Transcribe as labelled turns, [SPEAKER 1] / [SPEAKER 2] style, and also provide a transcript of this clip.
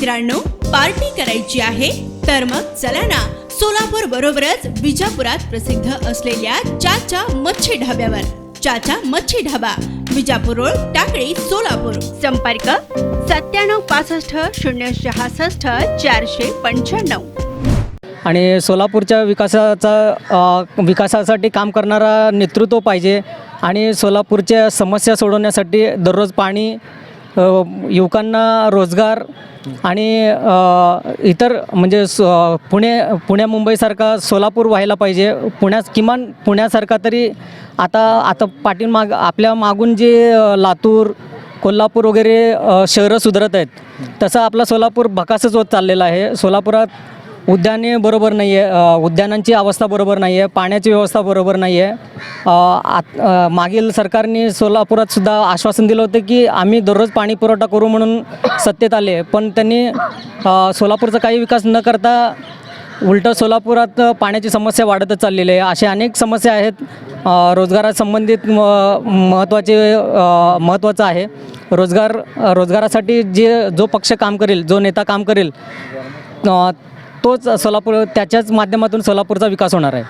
[SPEAKER 1] मित्रांनो, पार्टी करायची आहे तर मग चला ना, सोलापूर बरोबरच विजापुरात प्रसिद्ध असलेल्या चाचा मच्छी ढाब्यावर. चाचा मच्छी ढाबा, विजापूर रोड, टाकळी, सोलापूर. संपर्क 9765 066 495.
[SPEAKER 2] आणि सोलापूरच्या विकासासाठी काम करणारा नेतृत्व पाहिजे. आणि सोलापूरच्या समस्या सोडवण्यासाठी दररोज पाणी, युवकांना रोजगार आणि इतर म्हणजे पुण्या मुंबईसारखा सोलापूर व्हायला पाहिजे. किमान पुण्यासारखा तरी आता पाठीमाग आपल्या मागून जे लातूर, कोल्हापूर वगैरे शहरं सुधारत आहेत, तसं आपला सोलापूर भकासच होत चाललेला आहे. सोलापुरात उद्याने बरोबर नाही आहे, उद्यानांची अवस्था बरोबर नाही आहे, पाण्याची व्यवस्था बरोबर नाही आहे. मागील सरकारने सोलापुरात सुद्धा आश्वासन दिलं होतं की आम्ही दररोज पाणी पुरवठा करू म्हणून सत्तेत आले, पण त्यांनी सोलापूरचा काही विकास न करता उलटं सोलापुरात पाण्याची समस्या वाढतच चाललेली आहे. अशा अनेक समस्या आहेत. रोजगारासंबंधित महत्त्वाचं आहे. रोजगारासाठी जो पक्ष काम करेल, जो नेता काम करेल, तोच त्याच्याच माध्यमातून सोलापूरचा विकास होणार आहे.